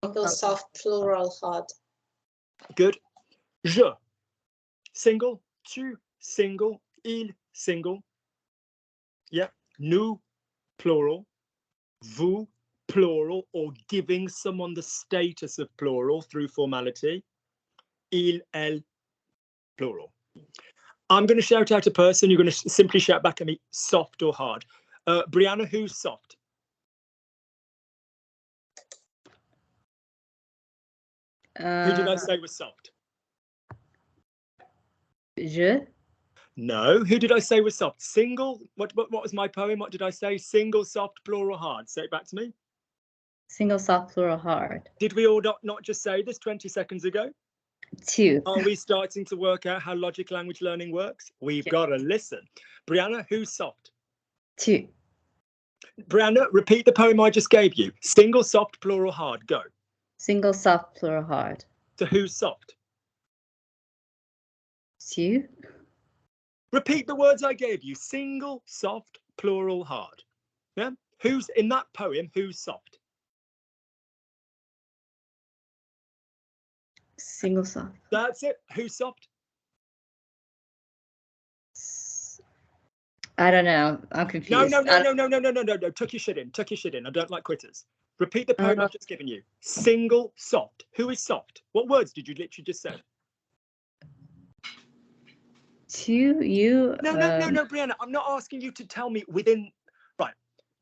Single, soft, plural, hard. Good. Je, single. Tu, single. Il, single. Yeah. Nous, plural. Vous, plural, or giving someone the status of plural through formality. Il, elle, plural. I'm going to shout out a person. You're going to simply shout back at me, soft or hard. Brianna, who's soft? Who did I say was soft? Je. No. Who did I say was soft? Single. What was my poem? What did I say? Single, soft, plural, hard. Say it back to me. Single, soft, plural, hard. Did we all not just say this 20 seconds ago? Two. Are we starting to work out how logic language learning works? We've got to listen. Brianna, who's soft? Two. Brianna, repeat the poem I just gave you. Single, soft, plural, hard. Go. Single, soft, plural, hard. So who's soft? Two. Repeat the words I gave you. Single, soft, plural, hard. Yeah? Who's in that poem? Who's soft? Single, soft. That's it. Who's soft? I don't know. I'm confused. No. Tuck your shit in. Tuck your shit in. I don't like quitters. Repeat the poem I've just given you. Single, soft. Who is soft? What words did you literally just say? Two, you. No, Brianna. I'm not asking you to tell me within. Right,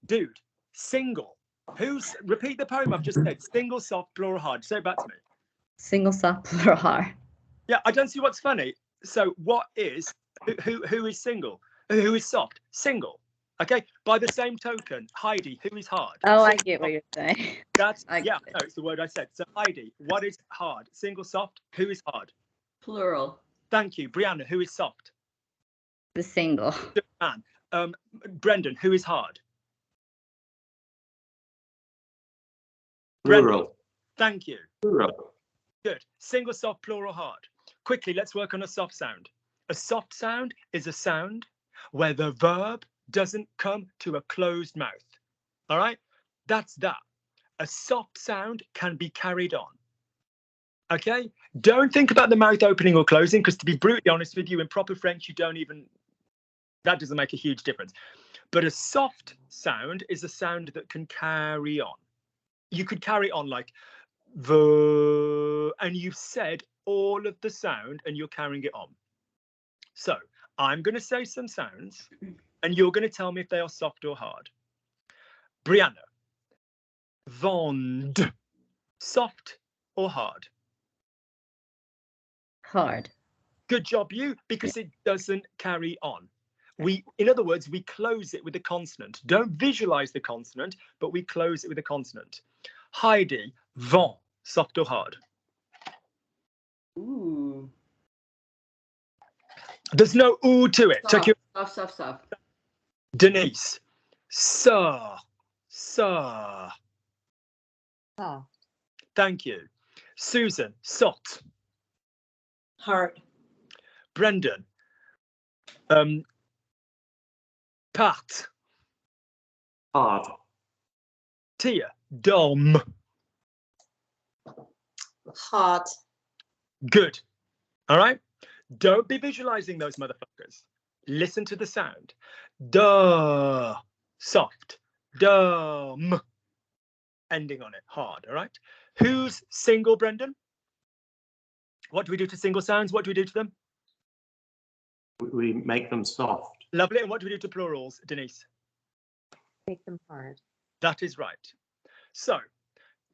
dude. Single. Who's? Repeat the poem I've just said. Single, soft, plural, hard. Say it back to me. Single, soft, plural, hard. Yeah, I don't see what's funny. So, what is? Who is single? Who is soft? Single. Okay. By the same token, Heidi, who is hard? Oh, I get what you're saying. That's no, it's the word I said. So Heidi, what is hard? Single, soft. Who is hard? Plural. Thank you, Brianna. Who is soft? The single. Good man. Brendan, who is hard? Plural. Brendan, thank you. Plural. Good. Single, soft, plural, hard. Quickly, let's work on a soft sound. A soft sound is a sound where the verb doesn't come to a closed mouth. All right? That's that. A soft sound can be carried on. Okay? Don't think about the mouth opening or closing, because to be brutally honest with you, in proper French, you don't even, that doesn't make a huge difference. But a soft sound is a sound that can carry on. You could carry on like the, and you've said all of the sound and you're carrying it on. So I'm going to say some sounds and you're going to tell me if they are soft or hard. Brianna, vend, soft or hard? Hard. Good job, you, because it doesn't carry on. In other words, we close it with a consonant. Don't visualize the consonant, but we close it with a consonant. Heidi, vent, soft or hard? Ooh. There's no ooh to it. Soft, soft. Denise, sir. Soft. Thank you. Susan, soft. Hard. Brendan, part. Hard. Tia, dom. Hard. Good. All right. Don't be visualizing those motherfuckers. Listen to the sound. Duh. Soft. Dumb. Ending on it. Hard. All right. Who's single, Brendan? What do we do to single sounds? What do we do to them? We make them soft. Lovely. And what do we do to plurals, Denise? Make them hard. That is right. So,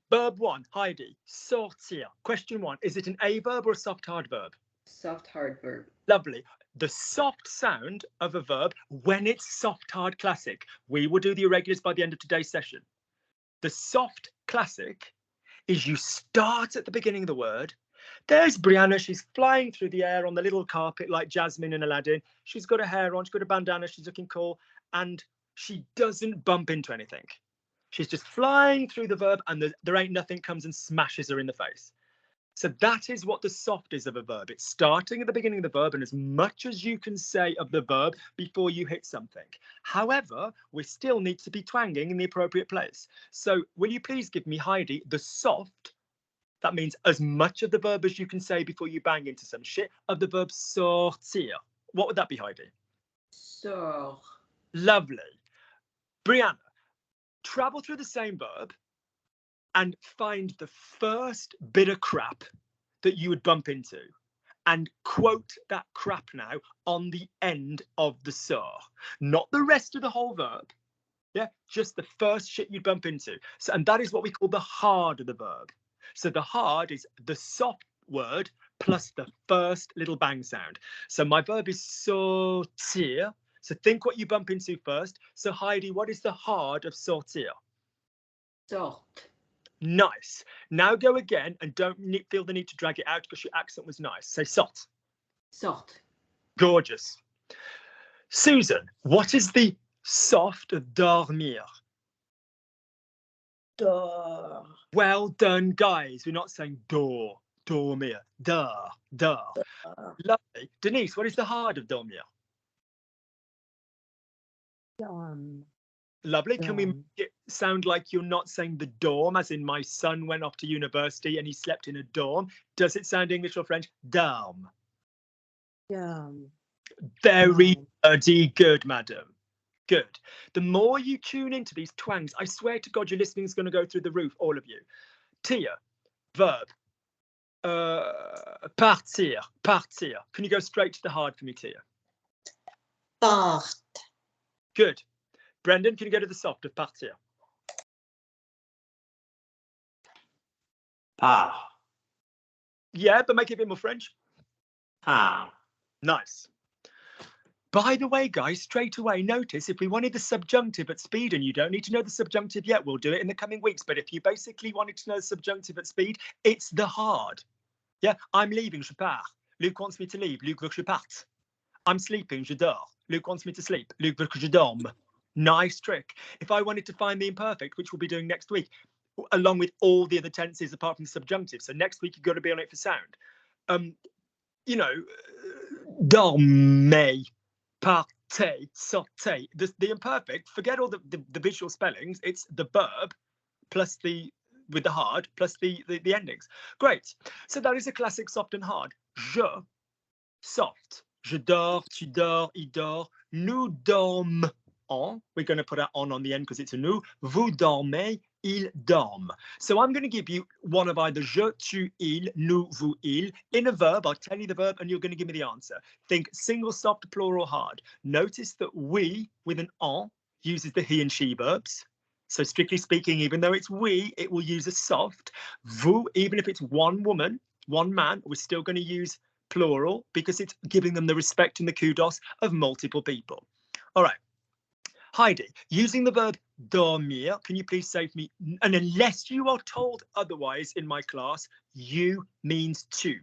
verb 1, Heidi, sortir. Question 1, is it an A verb or a soft hard verb? Soft hard verb. Lovely. The soft sound of a verb when it's soft hard classic. We will do the irregulars by the end of today's session. The soft classic is you start at the beginning of the word. There's Brianna. She's flying through the air on the little carpet like Jasmine in Aladdin. She's got her hair on. She's got a bandana. She's looking cool. And she doesn't bump into anything. She's just flying through the verb and there ain't nothing comes and smashes her in the face. So that is what the soft is of a verb. It's starting at the beginning of the verb and as much as you can say of the verb before you hit something. However, we still need to be twanging in the appropriate place. So will you please give me, Heidi, the soft That means as much of the verb as you can say before you bang into some shit of the verb sortir. What would that be, Heidi? Sort. Lovely. Brianna, travel through the same verb and find the first bit of crap that you would bump into and quote that crap now on the end of the sor. Not the rest of the whole verb. Yeah, just the first shit you'd bump into. So, and that is what we call the hard of the verb. So the hard is the soft word plus the first little bang sound. So my verb is sortir. So think what you bump into first. So Heidi, what is the hard of sortir? Sort. Nice. Now go again and don't feel the need to drag it out because your accent was nice. Say sort. Sort. Gorgeous. Susan, what is the soft of dormir? Dor. Well done, guys. We're not saying dormir. Dar. Lovely. Denise, what is the hard of dormir? Lovely. Can we make it sound like you're not saying the dorm, as in my son went off to university and he slept in a dorm? Does it sound English or French? Dorm. Very bloody good, madam. Good. The more you tune into these twangs, I swear to God, your listening is going to go through the roof, all of you. Tia, verb. Partir. Can you go straight to the hard for me, Tia? Part. Good. Brendan, can you go to the soft of partir? Part. Yeah, but make it a bit more French. Part. Nice. By the way, guys, straight away, notice if we wanted the subjunctive at speed, and you don't need to know the subjunctive yet, we'll do it in the coming weeks. But if you basically wanted to know the subjunctive at speed, it's the hard. Yeah, I'm leaving, je pars. Luke wants me to leave. Luke veut que je parte. I'm sleeping, je dors. Luke wants me to sleep. Luke veut que je dorme. Nice trick. If I wanted to find the imperfect, which we'll be doing next week, along with all the other tenses apart from the subjunctive. So next week, you've got to be on it for sound. You know, dormez, partez, sortez. The imperfect, forget all the visual spellings. It's the verb plus with the hard plus the endings. Great. So that is a classic soft and hard. Je, soft. Je dors, tu dors, il dort. Nous dormons. We're going to put that on the end because it's a nous. Vous dormez, ils dorment. So I'm going to give you one of either je, tu, il, nous, vous, il. In a verb, I'll tell you the verb and you're going to give me the answer. Think single, soft, plural, hard. Notice that we, with an en, uses the he and she verbs. So strictly speaking, even though it's we, it will use a soft. Vous, even if it's one woman, one man, we're still going to use plural because it's giving them the respect and the kudos of multiple people. All right. Heidi, using the verb dormir, can you please say for me, and unless you are told otherwise in my class, you means to,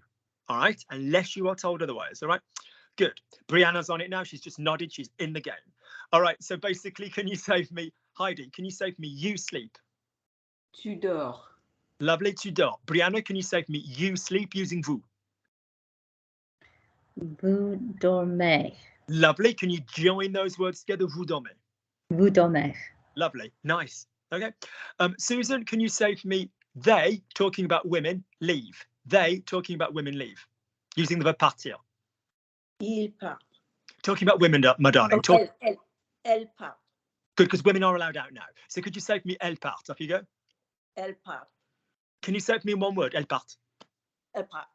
all right? Unless you are told otherwise, all right? Good. Brianna's on it now. She's just nodded. She's in the game. All right. So basically, can you say for me, Heidi, can you say for me, you sleep? Tu dors. Lovely, tu dors. Brianna, can you say for me, you sleep using vous? Vous dormez. Lovely. Can you join those words together? Vous dormez. Vous dormez. Lovely. Nice. Okay. Susan, can you say for me, they, talking about women, leave? They, talking about women, leave. Using the verb partir. Il part. Talking about women, my darling. Elle part. Good, because women are allowed out now. So could you say for me, elle part? Off you go. Elle part. Can you say for me in one word, elle part? Elle part.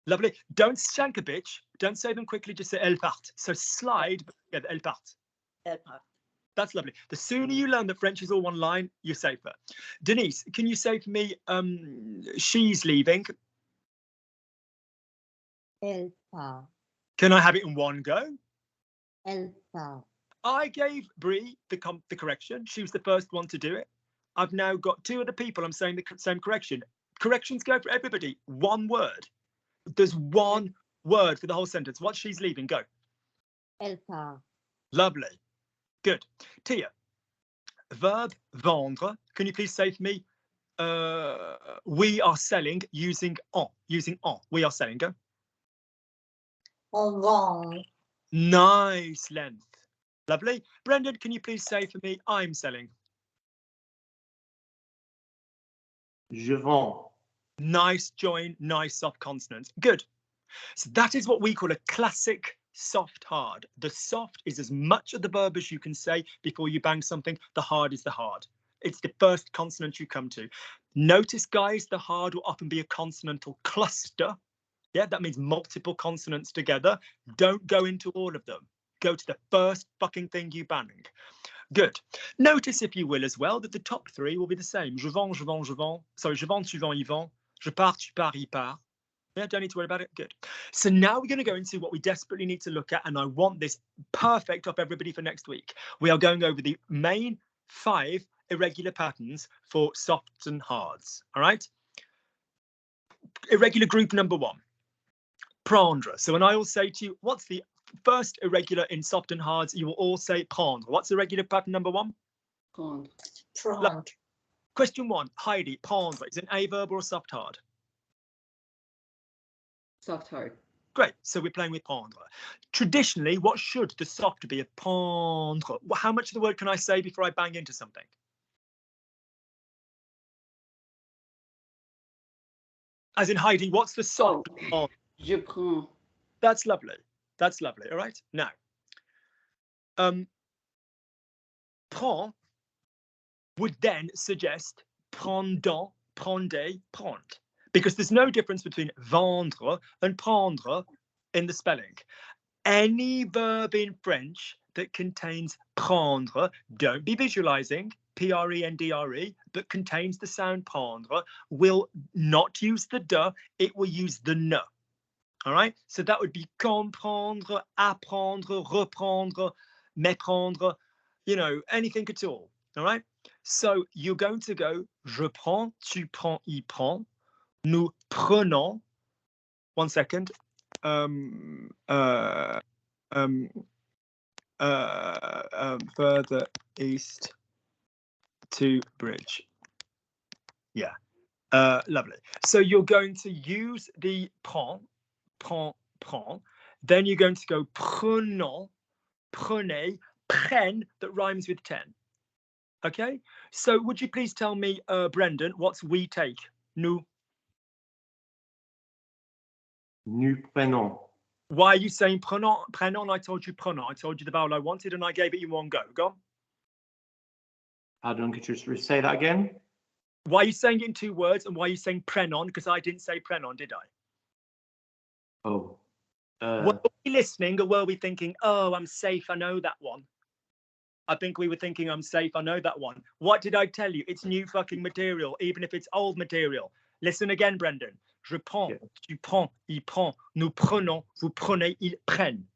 Lovely. Don't shank a bitch. Don't say them quickly. Just say elle part. So slide, yeah, elle part. Elle part. That's lovely. The sooner you learn that French is all one line, you're safer. Denise, can you say for me, she's leaving? Elle part. Can I have it in one go? Elle part. I gave Brie the correction. She was the first one to do it. I've now got two other people. I'm saying the same correction. Corrections go for everybody. One word. There's one word for the whole sentence. What she's leaving, go. Elle part. Lovely. Good. Tia, verb vendre. Can you please say for me, we are selling using en. Using en. We are selling, go. On vend. Nice length. Lovely. Brendan, can you please say for me, I'm selling? Je vends. Nice join, nice soft consonants. Good. So that is what we call a classic soft hard. The soft is as much of the verb as you can say before you bang something. The hard is the hard. It's the first consonant you come to. Notice, guys, the hard will often be a consonantal cluster. Yeah, that means multiple consonants together. Don't go into all of them. Go to the first fucking thing you bang. Good. Notice, if you will, as well, that the top three will be the same. Je vends, je vends, je vends. Sorry, je vends, tu vends, il vend. Je pars, tu pars, il part. Yeah, don't need to worry about it. Good. So now we're going to go into what we desperately need to look at, and I want this perfect off everybody for next week. We are going over the main 5 irregular patterns for softs and hards. All right. Irregular group number 1. Prandra. So when I will say to you, what's the first irregular in soft and hards, you will all say prendre. What's irregular pattern number 1? Prendre. Prendre. Question 1. Heidi, prendre. Is it an A verb or a soft hard? Soft hard. Great. So we're playing with prendre. Traditionally, what should the soft be of prendre? How much of the word can I say before I bang into something? As in, Heidi, what's the soft? Oh, je prends. That's lovely. That's lovely. All right. Now, prend would then suggest prendant, prendez, prendre, because there's no difference between vendre and prendre in the spelling. Any verb in French that contains prendre, don't be visualizing, P-R-E-N-D-R-E, but contains the sound prendre, will not use the de, it will use the ne. All right, so that would be comprendre, apprendre, reprendre, méprendre, you know, anything at all. All right, so you're going to go je prends, tu prends, il prend, nous prenons. One second. Further east to bridge. Yeah, lovely. So you're going to use the prend, prend, prend. Then you're going to go prenons, prenez, prenne, that rhymes with 10. Okay, so would you please tell me, Brendan, what's we take? Nous. Nous prenons. Why are you saying prenons? Prenons, I told you prenons. I told you the vowel I wanted and I gave it in one go. Go on. Pardon, could you just say that again? Why are you saying it in 2 words and why are you saying prenon? Because I didn't say prenon, did I? Oh. Were we listening or were we thinking, oh, I'm safe, I know that one? I think we were thinking, I'm safe, I know that one. What did I tell you? It's new fucking material, even if it's old material. Listen again, Brendan. Je prends, Yeah. tu prends, il prend, nous prenons, vous prenez, ils prennent.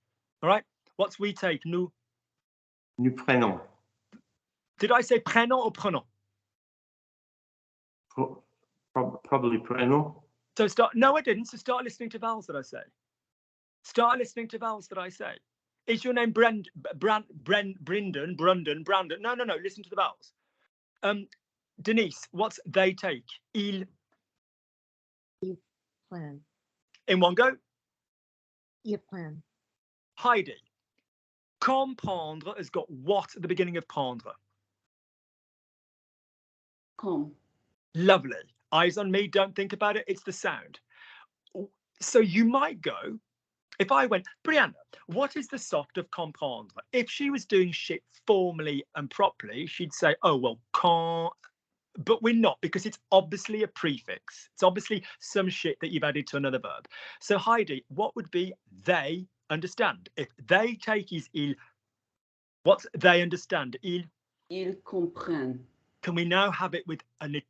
All right? What's we take? Nous. Nous prenons. Did I say prénom or prenons? Probably prenons. So start. No, I didn't. So start listening to vowels that I say. Start listening to vowels that I say. Is your name Brendan? Brandon? No. Listen to the vowels. Denise, what's they take? Ils. Prennent. In one go. Ils prennent. Heidi. Comprendre has got what at the beginning of prendre? Comme. Lovely. Eyes on me. Don't think about it. It's the sound. So you might go. If I went, Brianna, what is the soft of comprendre? If she was doing shit formally and properly, she'd say, oh, well, con. But we're not, because it's obviously a prefix. It's obviously some shit that you've added to another verb. So Heidi, what would be they understand? If they take is il, what's they understand? Il. Ils comprennent. Can we now have it with a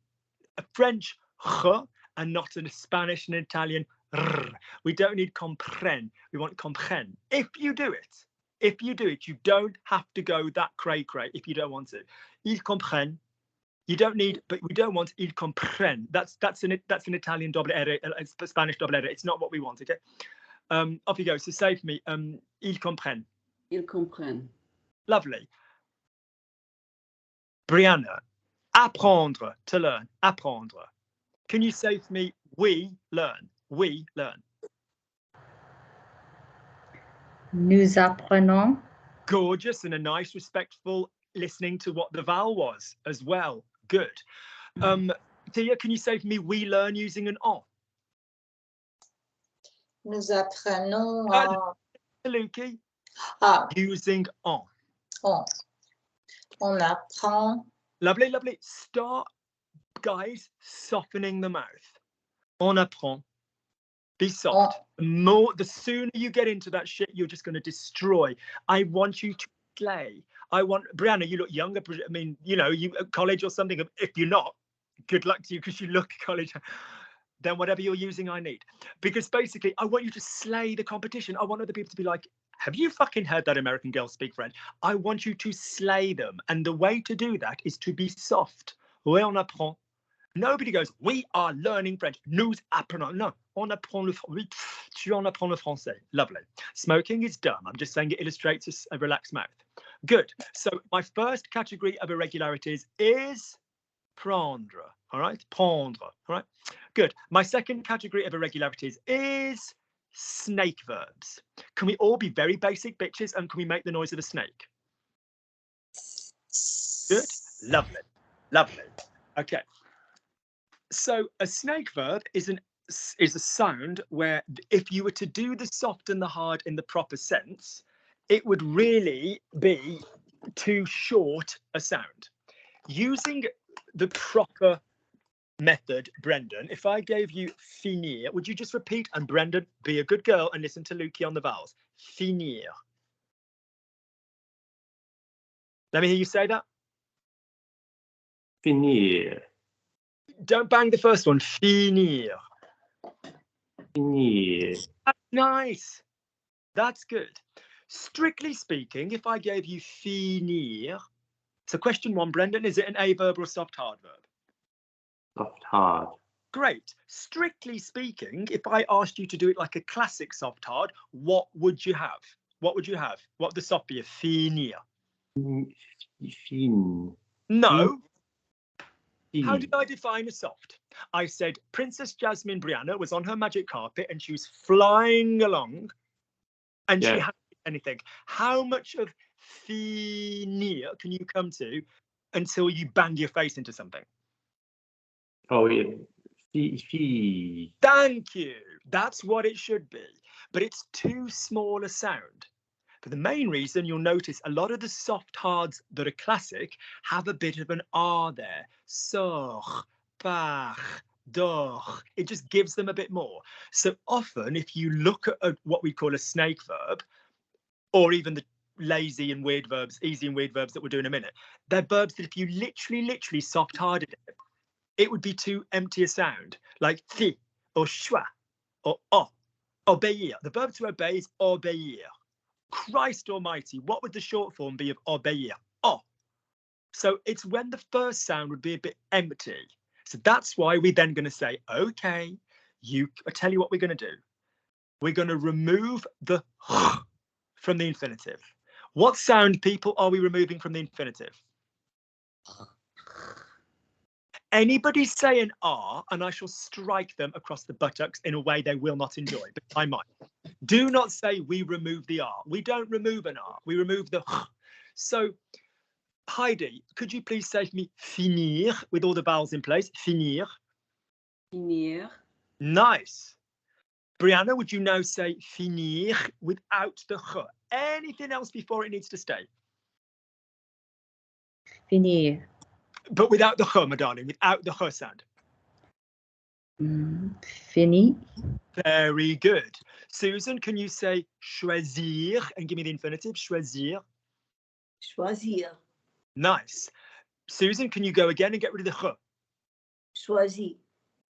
French r and not a Spanish and Italian r? We don't need comprenne. We want comprenne. If you do it, you don't have to go that cray-cray if you don't want to. Ils comprennent. You don't need, but we don't want ils comprennent. That's an Italian double edit, a Spanish double edit. It's not what we want, okay? Off you go. So say for me, ils comprennent. Ils comprennent. Lovely. Brianna, apprendre, to learn, apprendre. Can you say for me, we learn, we learn? Nous apprenons. Gorgeous and a nice, respectful listening to what the vowel was as well. Good. Tia, can you say for me, we learn using an on? Nous apprenons Luki, ah, using on. on apprend. Lovely, lovely. Start, guys, softening the mouth. On apprend. Be soft. The sooner you get into that shit, you're just going to destroy. I want you to slay. Brianna, you look younger. I mean, you know, you at college or something. If you're not, good luck to you because you look college. Then whatever you're using, I need. Because basically, I want you to slay the competition. I want other people to be like, have you fucking heard that American girl speak French? I want you to slay them. And the way to do that is to be soft. Oui, on apprend. Nobody goes, we are learning French. Nous apprenons. No, on apprend le français. Tu en apprends le français. Lovely. Smoking is dumb. I'm just saying it illustrates a relaxed mouth. Good. So my first category of irregularities is prendre. All right. Prendre. All right. Good. My second category of irregularities is snake verbs. Can we all be very basic bitches and can we make the noise of a snake? Good. Lovely. Lovely. Okay. So a snake verb is a sound where if you were to do the soft and the hard in the proper sense, it would really be too short a sound. Using the proper method, Brendan, if I gave you finir, would you just repeat? And Brendan, be a good girl and listen to Lukey on the vowels. Finir. Let me hear you say that. Finir. Don't bang the first one. Finir. Finir. That's nice. That's good. Strictly speaking, if I gave you finir, so question one, Brendan, is it an A verb or a soft hard verb? Soft hard. Great. Strictly speaking, if I asked you to do it like a classic soft hard, what would you have? What would you have? What would the soft be? A finir? Fin. No. Fin. How did I define a soft? I said Princess Jasmine Brianna was on her magic carpet and she was flying along and she hadn't anything. How much of finir can you come to until you bang your face into something? Oh, yeah. Fi. Thank you. That's what it should be. But it's too small a sound. For the main reason, you'll notice a lot of the soft hards that are classic have a bit of an R there. Sort, par, dor. It just gives them a bit more. So often, if you look at what we call a snake verb, or even the lazy and weird verbs, easy and weird verbs that we'll do in a minute, they're verbs that if you literally soft harded it, it would be too empty a sound, like fi, or schwa, or o, obéir. The verb to obey is obéir. Christ almighty, what would the short form be of obéir? Oh. So it's when the first sound would be a bit empty. So that's why we're then going to say, okay, I tell you what we're going to do. We're going to remove the from the infinitive. What sound, people, are we removing from the infinitive? Anybody say an R and I shall strike them across the buttocks in a way they will not enjoy, but I might. Do not say we remove the R. We don't remove an R. We remove the So, Heidi, could you please say for me finir with all the vowels in place? Finir. Finir. Nice. Brianna, would you now say finir without the ch? Anything else before it needs to stay? Finir. But without the ch, my darling, without the ch sound. Fini. Very good. Susan, can you say choisir and give me the infinitive? Choisir. Choisir. Nice. Susan, can you go again and get rid of the ch? Choisi.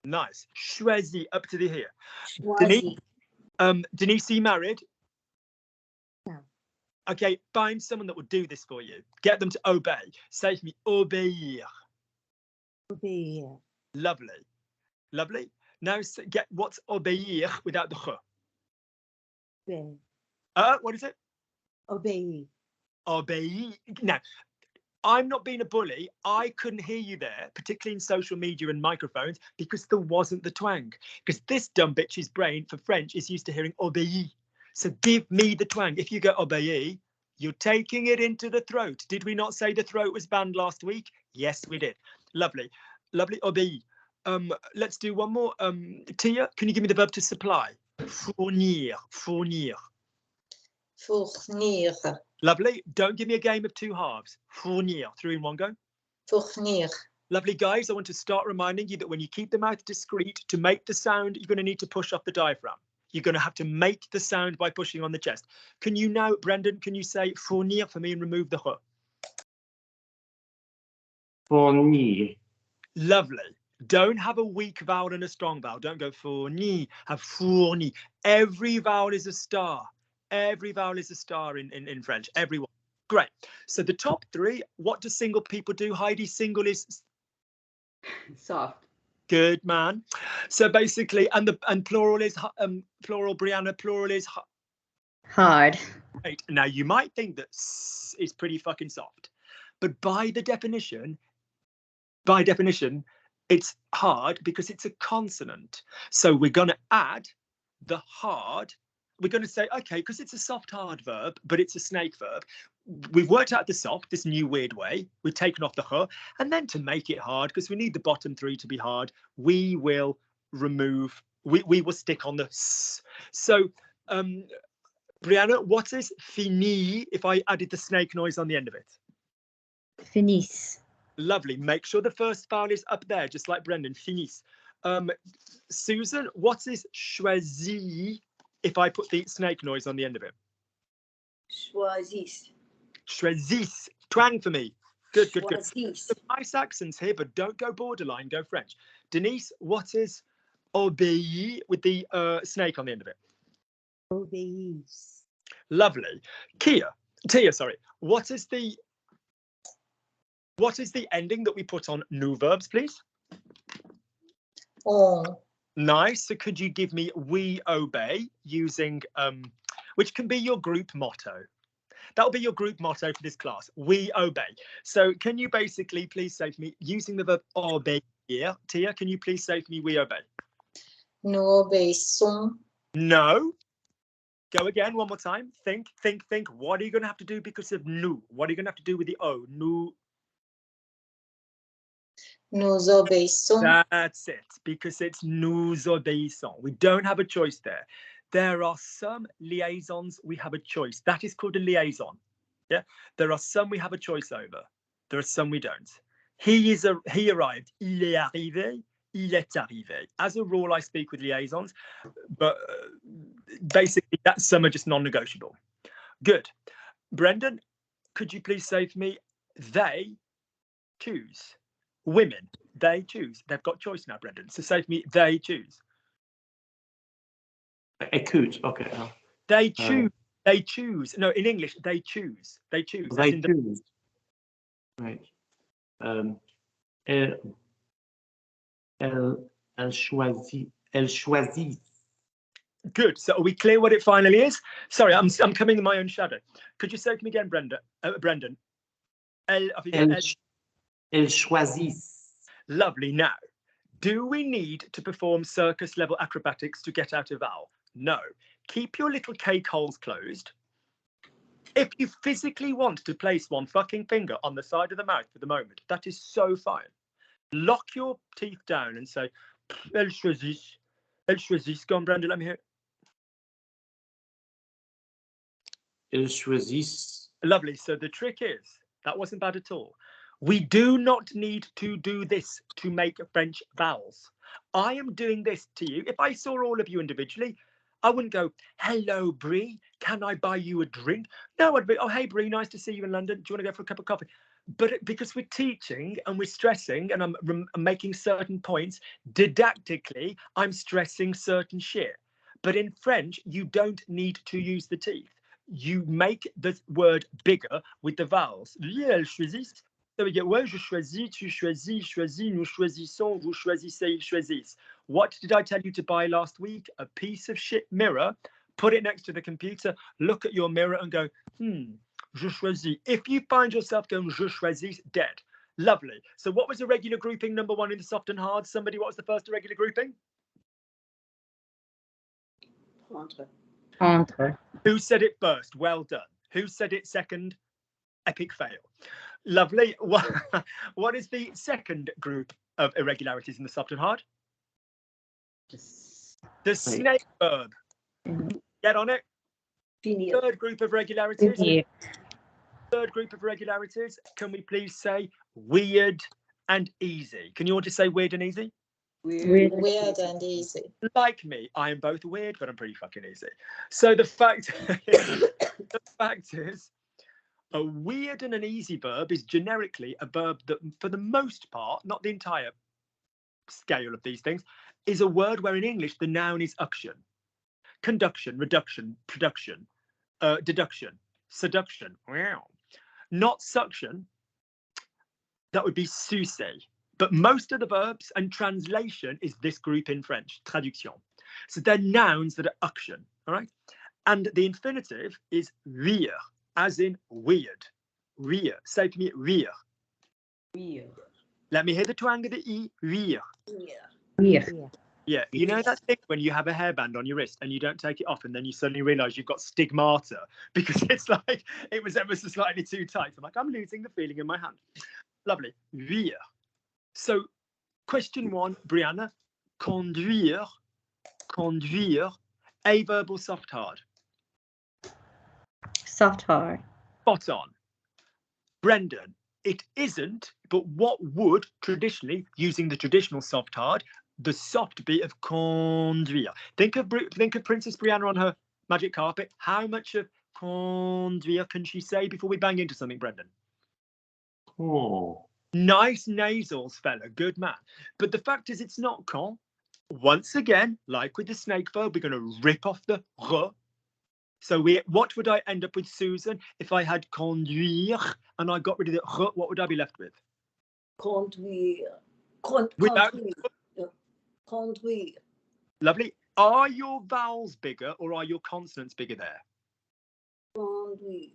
Nice. Choisi up to the here. Choisi. Denise, are you married? No. Okay, find someone that will do this for you. Get them to obey. Say for me, obéir. Obéir. Lovely. Lovely. Now get what's obéir without the ch? Obéir. What is it? Obéir. Obéir. Now, I'm not being a bully. I couldn't hear you there, particularly in social media and microphones, because there wasn't the twang. Because this dumb bitch's brain for French is used to hearing obéir. So give me the twang. If you go obéir, you're taking it into the throat. Did we not say the throat was banned last week? Yes, we did. Lovely. Lovely. Obéir. Let's do one more. Tia, can you give me the verb to supply? Fournir, fournir. Fournir. Lovely. Don't give me a game of two halves. Fournir, 3 in 1 go. Fournir. Lovely, guys. I want to start reminding you that when you keep the mouth discreet, to make the sound, you're going to need to push off the diaphragm. You're going to have to make the sound by pushing on the chest. Can you now, Brendan, can you say fournir for me and remove the h? Fournir. Lovely. Don't have a weak vowel and a strong vowel. Don't go fourni, have fourni. Every vowel is a star. Every vowel is a star in French. Everyone. Great. So the top 3, what do single people do? Heidi, single is Soft. good, man. So basically, and plural is plural. Brianna, plural is Hard. right. Now you might think that s is pretty fucking soft, but by definition, it's hard because it's a consonant. So we're going to add the hard. We're going to say, okay, because it's a soft, hard verb, but it's a snake verb. We've worked out the soft, this new weird way. We've taken off the h. And then to make it hard, because we need the bottom 3 to be hard, we will remove, we will stick on the s. So, Brianna, what is fini if I added the snake noise on the end of it? Finis. Lovely. Make sure the first vowel is up there, just like Brendan. Finis. Susan, what is choisi if I put the snake noise on the end of it? Choisis. Choisis. Twang for me. Good, good, good. Choisis. Some nice accents here, but don't go borderline, go French. Denise, what is obéir with the snake on the end of it? Obéis. Lovely. Tia, sorry. What is the ending that we put on new verbs, please? On. Nice. So could you give me we obey using which can be your group motto? That'll be your group motto for this class. We obey. So can you basically please say for me using the verb obey here? Tia, can you please say for me we obey? Nous obéissons. No. Go again one more time. Think. What are you going to have to do because of nous? What are you going to have to do with the O? Nous. Nous obéissons. That's it, because it's nous obéissons. We don't have a choice there. There are some liaisons we have a choice. That is called a liaison. Yeah. There are some we have a choice over. There are some we don't. He arrived. Il est arrivé. Il est arrivé. As a rule, I speak with liaisons, but basically that some are just non-negotiable. Good. Brendan, could you please say for me, they choose. Women, they choose. They've got choice now, Brendan. So say for me, they choose. Écoute, okay. They choose. They choose. No, in English, they choose. They choose. They choose. Right. Elle choisit. Good. So are we clear what it finally is? Sorry, I'm coming in my own shadow. Could you say to me again, Brendan? Elle choisit. Lovely. Now, do we need to perform circus level acrobatics to get out a vowel? No. Keep your little cake holes closed. If you physically want to place one fucking finger on the side of the mouth for the moment, that is so fine. Lock your teeth down and say, elle choisit. Elle choisit. Go on, Brendan, let me hear it. Elle choisit. Lovely. So the trick is, that wasn't bad at all. We do not need to do this to make French vowels. I am doing this to you. If I saw all of you individually, I wouldn't go, hello, Brie, can I buy you a drink? No, I'd be, oh, hey, Brie, nice to see you in London. Do you want to go for a cup of coffee? But because we're teaching and we're stressing and I'm making certain points, didactically, I'm stressing certain shit. But in French, you don't need to use the teeth. You make the word bigger with the vowels. Elle choisit. So we get, ouais, je choisis, tu choisis, choisis, nous choisissons, vous choisissez, ils choisissent. What did I tell you to buy last week? A piece of shit mirror. Put it next to the computer. Look at your mirror and go, je choisis. If you find yourself going, je choisis, dead. Lovely. So what was irregular grouping number 1 in the soft and hard? Somebody, what was the first irregular grouping? Prandra. Entre. Who said it first? Well done. Who said it second? Epic fail. Lovely. What is the second group of irregularities in the soft and hard? Just The snake verb. Mhm. Get on it. Finir. Third group of regularities. Finir. Third group of regularities. Can we please say weird and easy? Can you all just say weird and easy? Weird. Weird and easy. Like me, I am both weird, but I'm pretty fucking easy. So the fact is, a weird and an easy verb is generically a verb that, for the most part, not the entire scale of these things, is a word where in English the noun is action, conduction, reduction, production, deduction, seduction. Wow. Not suction. That would be sucer. But most of the verbs and translation is this group in French, traduction. So they're nouns that are action, all right? And the infinitive is rire, as in weird. Rire. Say to me, rire. weird. Let me hear the twang of the E, rire. Weird. Yeah. Yeah, you know that thing when you have a hairband on your wrist and you don't take it off and then you suddenly realise you've got stigmata because it's like it was ever so slightly too tight. I'm like, I'm losing the feeling in my hand. Lovely. Rire. So question 1, Brianna, conduire, a verb or soft hard? Soft hard. Spot on. Brendan, it isn't, but what would traditionally, using the traditional soft hard, the soft be of conduire? Think of Princess Brianna on her magic carpet. How much of conduire can she say before we bang into something, Brendan? Oh. Nice nasals, fella. Good man. But the fact is, it's not con. Once again, like with the snake verb, we're going to rip off the re. So what would I end up with, Susan, if I had conduire and I got rid of the re? What would I be left with? Conduire. Without- Conduire. Lovely. Are your vowels bigger or are your consonants bigger there? Conduire.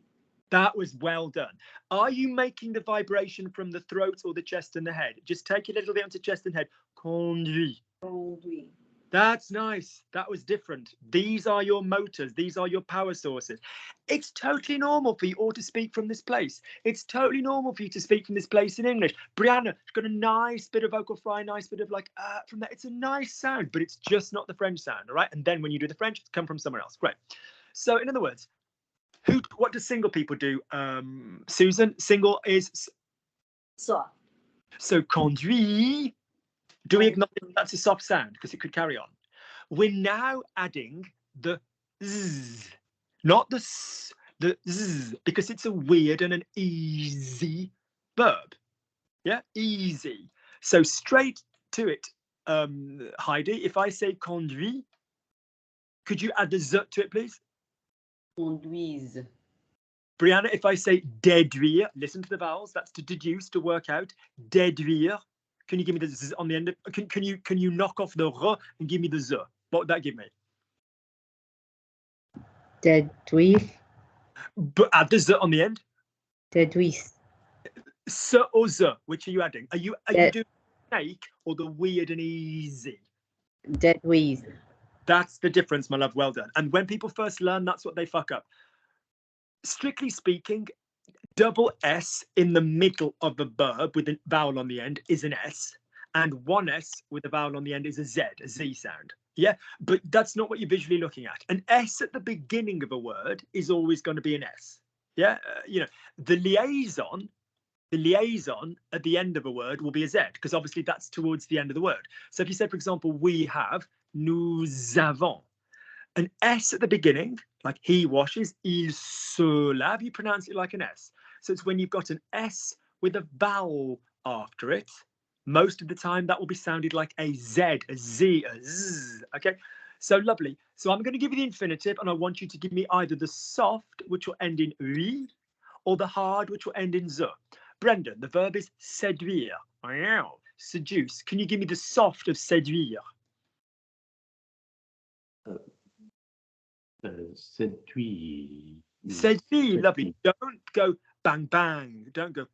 That was well done. Are you making the vibration from the throat or the chest and the head? Just take a little bit onto chest and head. Conduire. Conduire. That's nice. That was different. These are your motors. These are your power sources. It's totally normal for you all to speak from this place. It's totally normal for you to speak from this place in English. Brianna, she's got a nice bit of vocal fry, nice bit of like from there. It's a nice sound, but it's just not the French sound, all right? And then when you do the French, it's come from somewhere else. Great. So in other words, what do single people do? Susan, single is Soft. so conduit. Do we acknowledge that's a soft sound because it could carry on? We're now adding the z, not the s, the z, because it's a weird and an easy verb. Yeah, easy. So straight to it, Heidi. If I say conduit, could you add the z to it, please? Conduise. Brianna, if I say déduire, listen to the vowels. That's to deduce, to work out. Déduire. Can you give me the z on the end? Can you knock off the r and give me the z? What would that give me? Déduire. But add the z on the end. Déduise. S or z? Which are you adding? Are you doing snake or the weird and easy? Déduise. That's the difference, my love. Well done. And when people first learn, that's what they fuck up. Strictly speaking, double S in the middle of a verb with a vowel on the end is an S, and one S with a vowel on the end is a Z sound. Yeah, but that's not what you're visually looking at. An S at the beginning of a word is always going to be an S. Yeah, you know, the liaison at the end of a word will be a Z, because obviously that's towards the end of the word. So if you say, for example, we have, nous avons, an S at the beginning, like he washes, il se lave, you pronounce it like an S. So it's when you've got an S with a vowel after it, most of the time that will be sounded like a Z, a Z, a Z. Okay, so lovely. So I'm going to give you the infinitive, and I want you to give me either the soft, which will end in ri, or the hard, which will end in z. Brendan, the verb is séduire. Seduce. Can you give me the soft of séduire? Séduire. Séduire, lovely. Don't go bang bang. Don't go.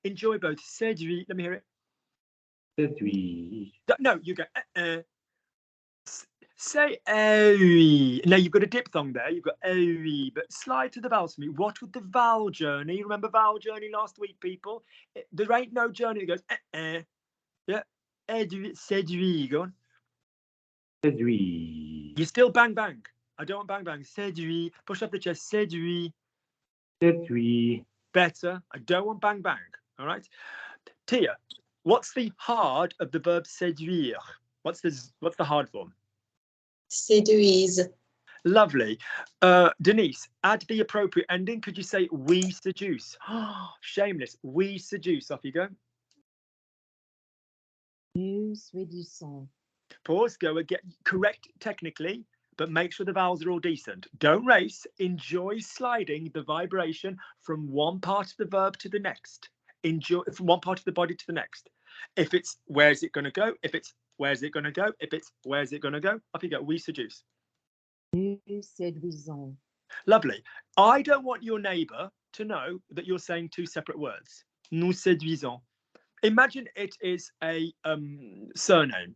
Enjoy both. Séduire. Let me hear it. Séduire. No, you go. Say oui. Now you've got a diphthong there. You've got oui, but slide to the vowels for me. What with the vowel journey? Remember vowel journey last week, people? There ain't no journey that goes. Séduit. Go on. Séduit. You still bang bang. I don't want bang bang. Séduit. Push up the chest. Séduit. Séduit. Better. I don't want bang bang. All right. Tia, what's the hard of the verb séduire? What's the hard form? Séduise. Lovely. Denise, add the appropriate ending. Could you say we seduce? Shameless. We seduce. Off you go. Nous séduisons. Pause. Go again. Correct technically, but make sure the vowels are all decent. Don't race. Enjoy sliding the vibration from one part of the verb to the next. Enjoy from one part of the body to the next. If it's where's it going to go? If it's where's it going to go? If it's where's it going to go? Off you go. We seduce. Nous séduisons. Lovely. I don't want your neighbour to know that you're saying two separate words. Nous séduisons. Imagine it is a surname.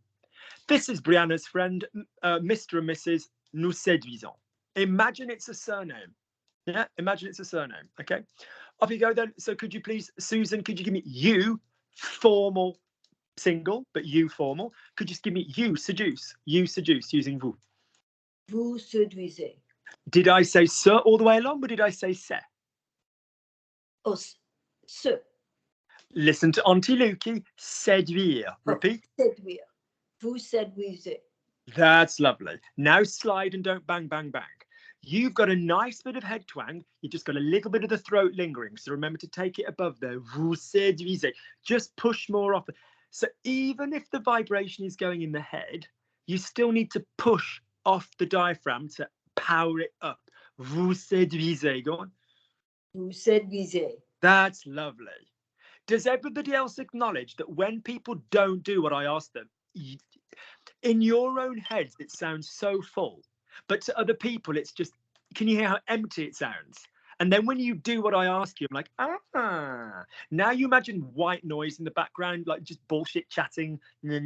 This is Brianna's friend, Mr. and Mrs. Nous séduisons. Imagine it's a surname. Yeah, imagine it's a surname. Okay. Off you go then. So could you please, Susan, could you give me you, formal, single, but you formal. Could you just give me you seduce using vous? Vous séduisez. Did I say ce all the way along, or did I say se? Oh, ce. Listen to Auntie Lukey. Séduire. Repeat. Séduire. Vous séduisez. That's lovely. Now slide and don't bang, bang, bang. You've got a nice bit of head twang. You've just got a little bit of the throat lingering. So remember to take it above there. Vous séduisez. Just push more off. So even if the vibration is going in the head, you still need to push off the diaphragm to power it up. Vous séduisez. Go on. Vous séduisez. That's lovely. Does everybody else acknowledge that when people don't do what I ask them, in your own heads, it sounds so full, but to other people, it's just, can you hear how empty it sounds? And then when you do what I ask you, I'm like, ah. Now you imagine white noise in the background, like just bullshit chatting. Now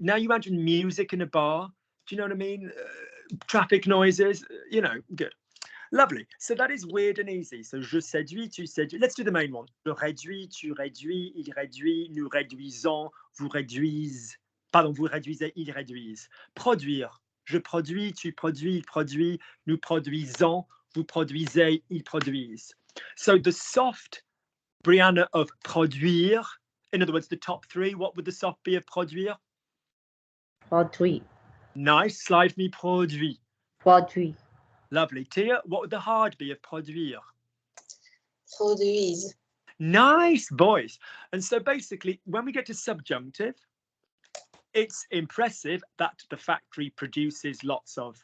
you imagine music in a bar. Do you know what I mean? Traffic noises, you know, good. Lovely. So that is weird and easy. So je séduis, tu séduis. Let's do the main one. Je réduis, tu réduis, il réduit, nous réduisons, vous réduisez. Pardon, vous réduisez, ils réduisent. Produire. Je produis, tu produis, il produit, nous produisons, vous produisez, ils produisent. So the soft Brianna of produire, in other words, the top three, what would the soft be of produire? Produit. Nice. Slide me produit. Produit. Lovely. Tia, what would the hard be of produire? Produisent. Nice, boys. And so basically, when we get to subjunctive, it's impressive that the factory produces lots of,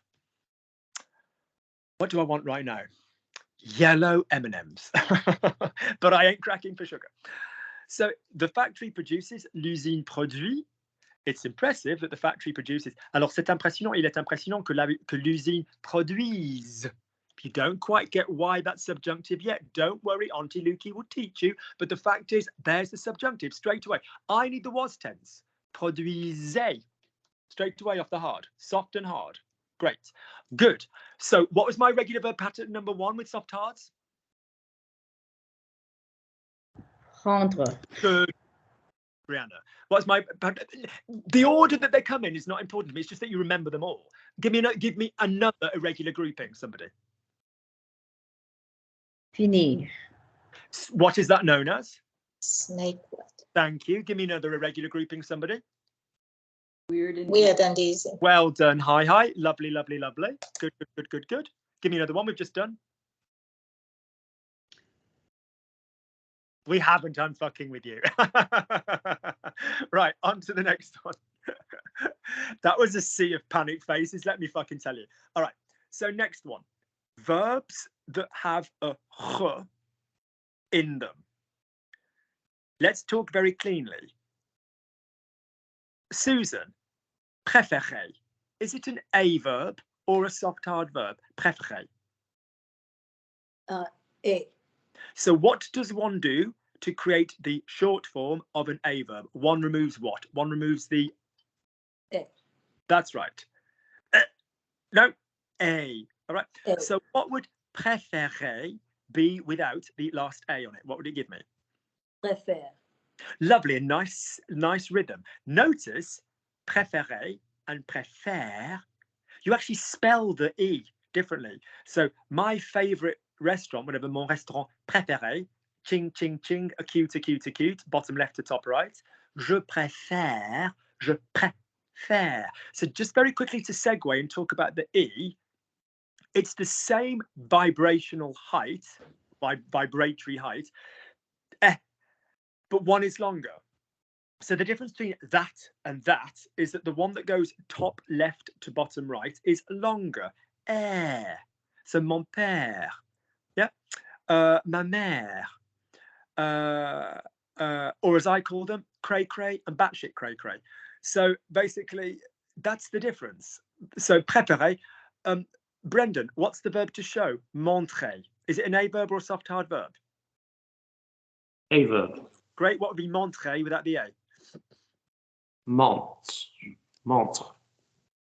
what do I want right now? Yellow M&Ms. But I ain't cracking for sugar. So the factory produces, l'usine produit. It's impressive that the factory produces. Alors, c'est impressionnant, il est impressionnant que l'usine produise. If you don't quite get why that's subjunctive yet, don't worry, Auntie Lukey will teach you. But the fact is, there's the subjunctive straight away. I need the was tense. Produisez. Straight away off the hard. Soft and hard. Great. Good. So what was my regular verb pattern number one with soft hards? Prendre. Good. Brianna. What's my the order that they come in is not important to me. It's just that you remember them all. Give me another irregular grouping. Somebody. Finir. What is that known as? Snake what? Thank you. Give me another irregular grouping. Somebody. Weird and Weird and easy. Well done. Hi. Lovely. Good. Give me another one. We've just done. We haven't. I'm fucking with you. Right, on to the next one. That was a sea of panic faces, let me fucking tell you. All right, so next one. Verbs that have a ch in them. Let's talk very cleanly. Susan, préférer. Is it an A verb or a soft hard verb? Préférer. A. So what does one do to create the short form of an A verb? One removes what? One removes the A. That's right. No, A. All right. A. So what would préférer be without the last A on it? What would it give me? Préfère. Lovely, a nice rhythm. Notice préférer and préfère, you actually spell the E differently. So my favorite restaurant, whatever, mon restaurant préféré, ching, ching, ching, acute, acute, acute, bottom left to top right. Je préfère. So just very quickly to segue and talk about the E, it's the same vibrational height, vibratory height, but one is longer. So the difference between that and that is that the one that goes top left to bottom right is longer. So mon père, yeah, ma mère, or as I call them, cray cray and batshit cray cray. So basically, that's the difference. So préparer. Brendan, what's the verb to show? Montrer. Is it an A verb or a soft hard verb? A verb. Great. What would be montrer without the A? Montre.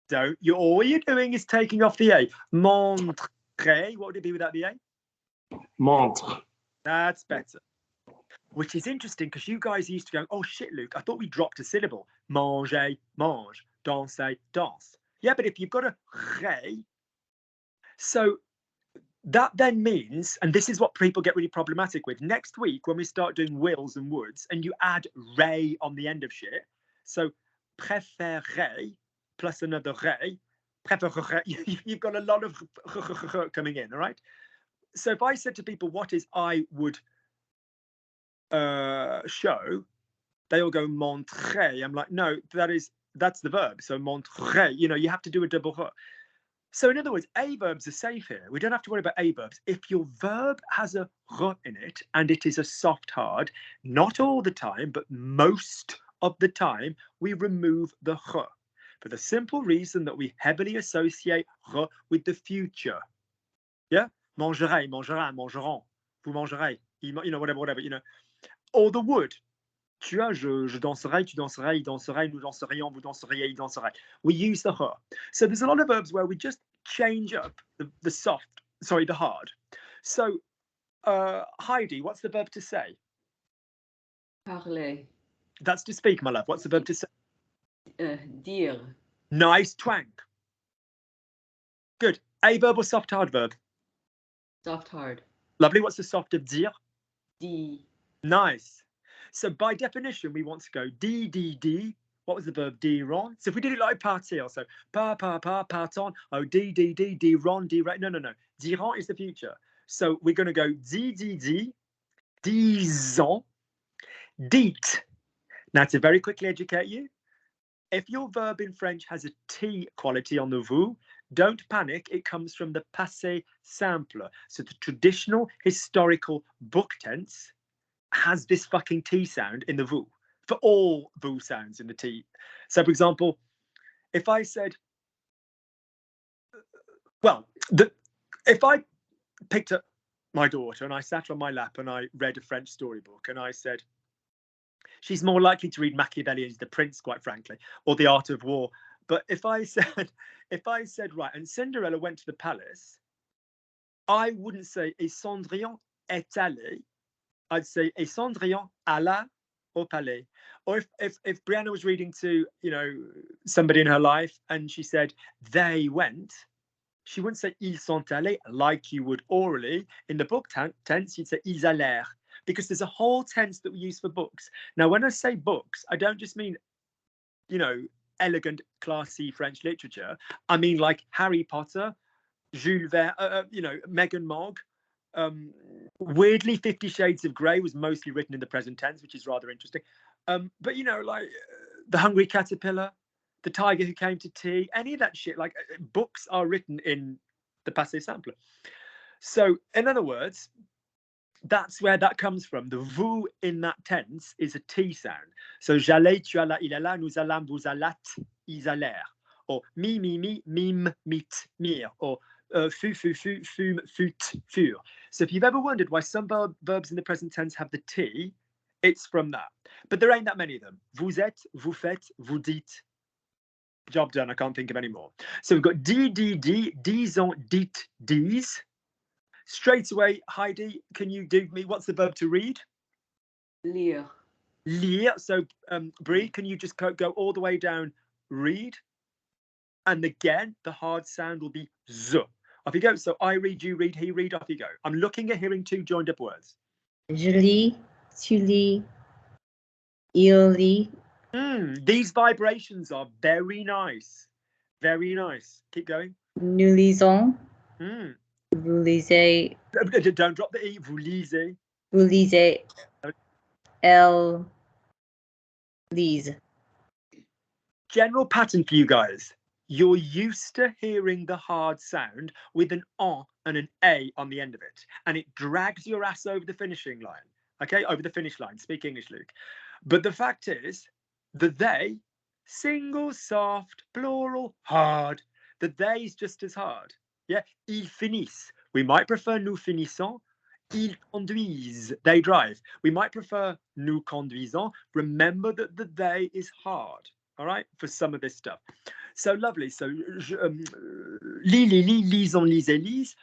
So all you're doing is taking off the A. Montrer. What would it be without the A? Montre. That's better. Which is interesting because you guys used to go, oh shit, Luke, I thought we dropped a syllable. Manger, mange. Danser, danse. Yeah, but if you've got a ré, so that then means, and this is what people get really problematic with, next week when we start doing wills and woulds and you add ré on the end of shit, so préférer plus another ré, préférerais, you've got a lot of coming in, all right? So if I said to people, what is I would show, they all go montrer. I'm like, no, that's the verb. So montrer, you have to do a double r. So in other words, A verbs are safe here. We don't have to worry about A verbs. If your verb has a r in it and it is a soft hard, not all the time, but most of the time, we remove the r for the simple reason that we heavily associate r with the future. Yeah? Mangerai, mangera, mangeront. Vous mangerez. Whatever, Or the would. Tu as, je danserai, tu danserais, il danserait, nous danserions, vous danseriez, il danserait. We use the her. So there's a lot of verbs where we just change up the hard. So Heidi, what's the verb to say? Parler. That's to speak, my love. What's the verb to say? Dire. Nice twang. Good. A verb or soft hard verb? Soft hard. Lovely. What's the soft of dire? D. Nice. So by definition, we want to go D. What was the verb? Diront. So if we did it like partir, so parton. Oh, D, diront, direct. No. Diront is the future. So we're going to go D, disons, dites. Now to very quickly educate you, if your verb in French has a T quality on the vous, don't panic. It comes from the passé simple. So the traditional historical book tense has this fucking T sound in the vous for all vous sounds in the T. So for example, if I said, if I picked up my daughter and I sat on my lap and I read a French storybook and I said, she's more likely to read Machiavelli's The Prince, quite frankly, or The Art of War. But if I said, right, and Cinderella went to the palace, I wouldn't say, et Cendrillon est allé. I'd say, et Cendrillon alla au palais. Or if Brianna was reading to, somebody in her life and she said, they went, she wouldn't say, ils sont allés, like you would orally. In the book tense, you'd say, ils allèrent. Because there's a whole tense that we use for books. Now, when I say books, I don't just mean, elegant, classy French literature. I mean like Harry Potter, Jules Verne, Meghan Mogg. Weirdly, 50 Shades of Grey was mostly written in the present tense, which is rather interesting. But, like The Hungry Caterpillar, The Tiger Who Came to Tea, any of that shit, like books are written in the passé simple. So, in other words, that's where that comes from. The vous in that tense is a T sound. So, j'allais, tu allais, il alla, nous allâmes, vous allâtes, ils allèrent. Or mi, mime, mit, mire. Or fut, fume, fut, furent. So if you've ever wondered why some verbs in the present tense have the T, it's from that. But there ain't that many of them. Vous êtes, vous faites, vous dites. Job done. I can't think of any more. So we've got disons, dites, dise. Straight away, Heidi, can you do me? What's the verb to read? Lire. Lire. So, Brie, can you just go all the way down? Read. And again, the hard sound will be z. Off you go. So I read, you read, he read, off you go. I'm looking at hearing two joined up words. Je lis, tu lis, il lit. These vibrations are very nice. Very nice. Keep going. Nous lisons. Mm. Vous lisez. Don't drop the E. Vous lisez. Vous lisez. Elle lise. General pattern for you guys. You're used to hearing the hard sound with an on and an a on the end of it, and it drags your ass over the finishing line. Okay, over the finish line. Speak English, Luke. But the fact is, the they, single, soft, plural, hard. The they is just as hard. Yeah, ils finissent. We might prefer nous finissons. Ils conduisent. They drive. We might prefer nous conduisons. Remember that the they is hard. All right, for some of this stuff. So lovely. So, lis, lisons, lisez, lise.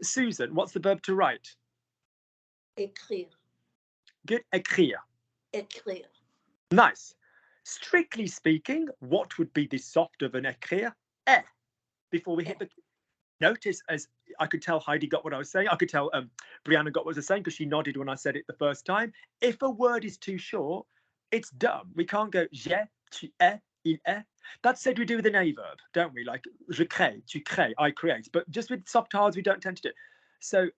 Susan, what's the verb to write? Écrire. Good. Écrire. Écrire. Nice. Strictly speaking, what would be the soft of an écrire? Eh. Before we hit the... Notice, as I could tell Heidi got what I was saying. I could tell Brianna got what I was saying because she nodded when I said it the first time. If a word is too short, it's dumb. We can't go j'ai, tu es, il est. That's said we do with an a verb, don't we? Like je crée, tu crées, I create. But just with soft hards, we don't tend to do it. So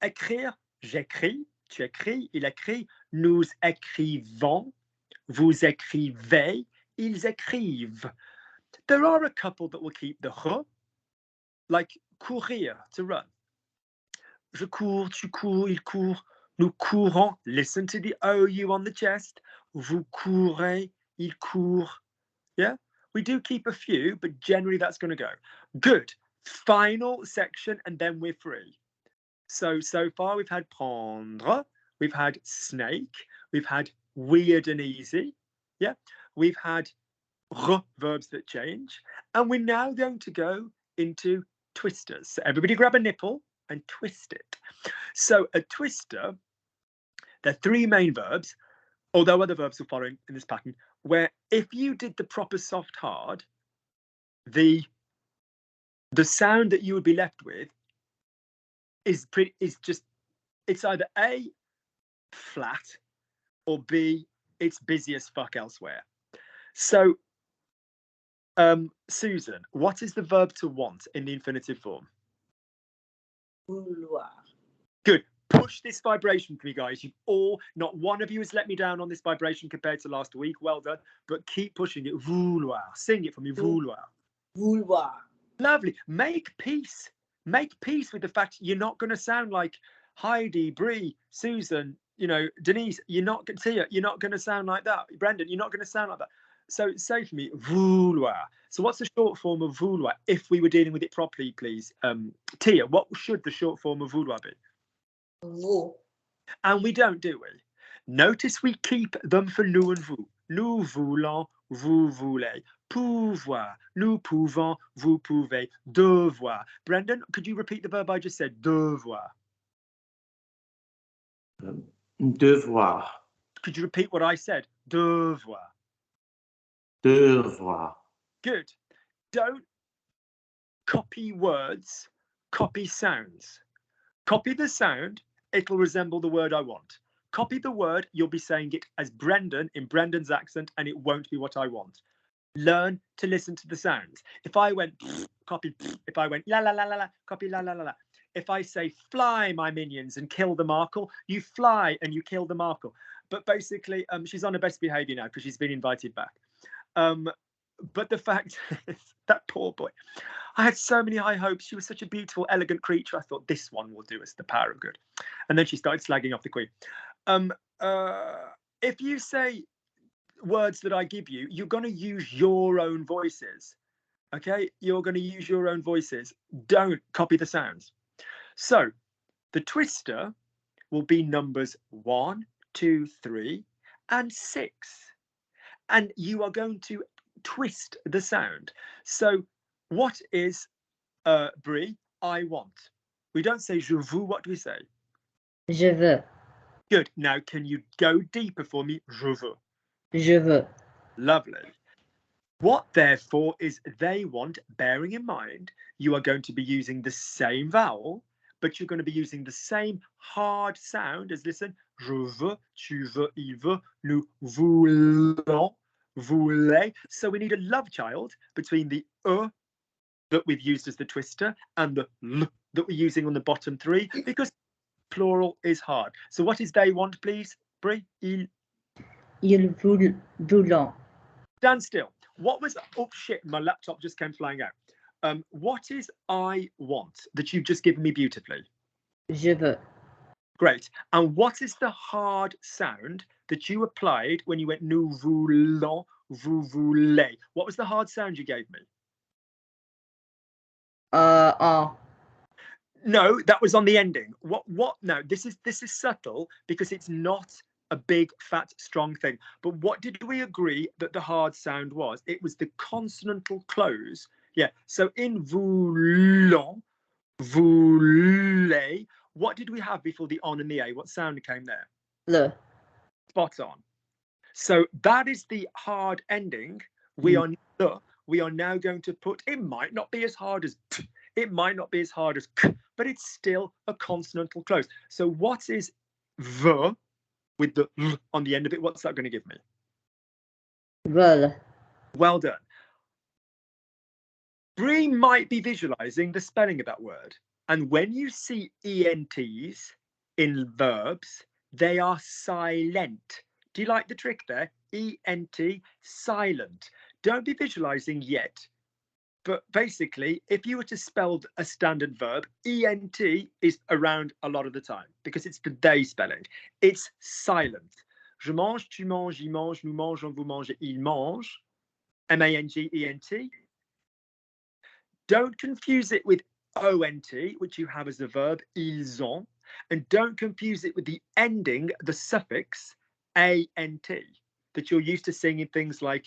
écrire, j'écris, tu écris, il écrit, nous écrivons, vous écrivez, ils écrivent. There are a couple that will keep the r, like courir, to run. Je cours, tu cours, il court, nous courons. Listen to the OU on the chest. Vous courez, il court. Yeah, we do keep a few, but generally that's going to go. Good. Final section, and then we're free. So far we've had prendre, we've had snake, we've had weird and easy. Yeah, we've had verbs that change, and we're now going to go into twisters. So everybody grab a nipple and twist it. So a twister, there are three main verbs, although other verbs are following in this pattern, where if you did the proper soft hard, the sound that you would be left with is just, it's either A, flat, or B, it's busy as fuck elsewhere. So Susan, what is the verb to want in the infinitive form? Vouloir. Good. Push this vibration for me, guys. You've all, not one of you has let me down on this vibration compared to last week. Well done. But keep pushing it. Vouloir. Sing it for me. Vouloir. Vouloir. Lovely. Make peace. Make peace with the fact you're not going to sound like Heidi, Brie, Susan, Denise. Tia, you're not going to sound like that. Brendan, you're not going to sound like that. So say for me, vouloir. So what's the short form of vouloir if we were dealing with it properly, please? Tia, what should the short form of vouloir be? Vous. And we don't, do we? Notice we keep them for nous and vous. Nous voulons, vous voulez. Pouvoir, nous pouvons, vous pouvez. Devoir. Brendan, could you repeat the verb I just said? Devoir. Devoir. Could you repeat what I said? Devoir. Devoir. Good. Don't copy words, copy sounds. Copy the sound, it'll resemble the word I want. Copy the word, you'll be saying it as Brendan in Brendan's accent, and it won't be what I want. Learn to listen to the sounds. If I went copy, if I went la la la la la, copy la la la la. If I say fly, my minions, and kill the Markle, you fly and you kill the Markle. But basically, she's on her best behavior now because she's been invited back. But the fact is, that poor boy, I had so many high hopes. She was such a beautiful, elegant creature. I thought this one will do us the power of good. And then she started slagging off the Queen. If you say words that I give you, you're going to use your own voices. Okay, you're going to use your own voices. Don't copy the sounds. So the twister will be numbers 1, 2, 3, and 6. And you are going to twist the sound. So what is Brie? I want. We don't say je veux. What do we say? Je veux. Good. Now, can you go deeper for me? Je veux. Je veux. Lovely. What, therefore, is they want, bearing in mind, you are going to be using the same vowel, but you're going to be using the same hard sound as, listen, je veux, tu veux, il veut, nous voulons, voulez. So we need a love child between the that we've used as the twister and the l that we're using on the bottom three, because plural is hard. So what is they want, please, Brie? Ils voulons. Stand still. What was, oh shit, my laptop just came flying out. What is I want that you've just given me beautifully? Je veux. Great. And what is the hard sound that you applied when you went nous voulons, vous voulez? What was the hard sound you gave me? No, that was on the ending. What? No, this is subtle because it's not a big, fat, strong thing. But what did we agree that the hard sound was? It was the consonantal close. Yeah. So in voulons, voulez, what did we have before the on and the a? What sound came there? Le. Spot on. So that is the hard ending. We are now going to put, it might not be as hard as t, it might not be as hard as k, but it's still a consonantal close. So what is the with the l on the end of it? What's that going to give me? Veulent. Well done. Brie might be visualizing the spelling of that word. And when you see ENTs in verbs, they are silent. Do you like the trick there? ENT, silent. Don't be visualizing yet. But basically, if you were to spell a standard verb, ENT is around a lot of the time because it's the they spelling. It's silent. Je mange, tu manges, il mange, nous mangeons, vous mangez, il mange. M-A-N-G-E-N-T. Don't confuse it with ONT, which you have as a verb, ils ont. And don't confuse it with the ending, the suffix, ANT, that you're used to seeing in things like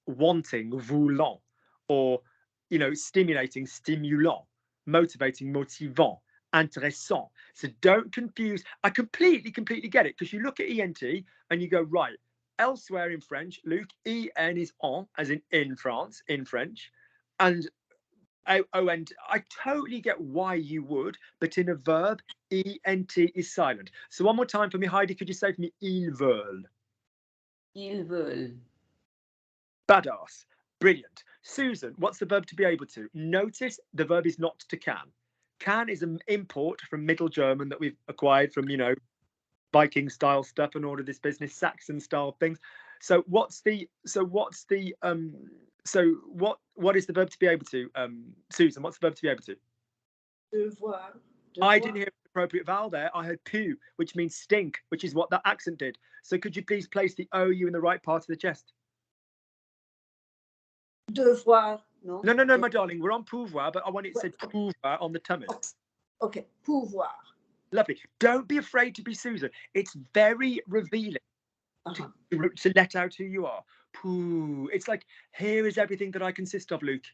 wanting, voulant, or, you know, stimulating, stimulant, motivating, motivant, intéressant. So don't confuse. I completely get it, because you look at ENT and you go, right, elsewhere in French, Luke, EN is en, as in France, in French, and ONT, I totally get why you would, but in a verb, ENT is silent. So one more time for me, Heidi, could you say for me, ils veulent? Ils veulent. Badass. Brilliant. Susan, what's the verb to be able to? Notice the verb is not to can. Can is an import from Middle German that we've acquired from, you know, Viking style stuff and all of this business, Saxon style things. So what is the verb to be able to? Susan, what's the verb to be able to? Devoir. I didn't hear the appropriate vowel there. I heard pu, which means stink, which is what that accent did. So could you please place the OU in the right part of the chest? Devoir. No. No, my darling. We're on pouvoir, but I want it said pouvoir on the tummy. Okay. Pouvoir. Lovely. Don't be afraid to be Susan. It's very revealing to let out who you are. Poo. It's like, here is everything that I consist of, Luke.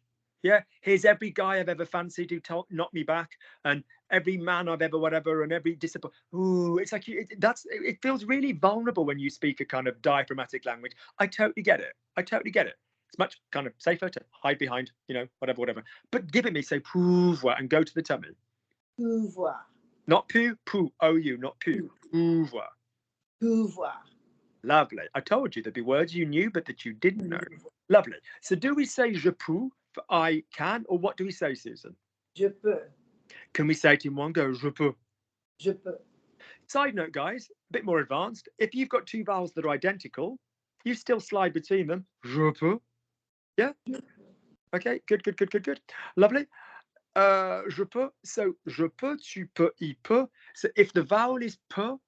Yeah, here's every guy I've ever fancied who knocked me back, and every man I've ever whatever, and every discipline. Ooh, it's like it feels really vulnerable when you speak a kind of diaphragmatic language. I totally get it. It's much kind of safer to hide behind, you know, whatever. But give it me, say pouvoir, and go to the tummy. Pouvoir. Not poo, OU, not poo. Pouvoir. Pouvoir. Lovely. I told you there'd be words you knew, but that you didn't know. Lovely. So do we say je peux for I can, or what do we say, Susan? Je peux. Can we say it in one go? Je peux. Je peux. Side note, guys, a bit more advanced. If you've got two vowels that are identical, you still slide between them. Je peux. Yeah? Okay, good. Lovely. Je peux. So, je peux, tu peux, il peut. So if the vowel is peu,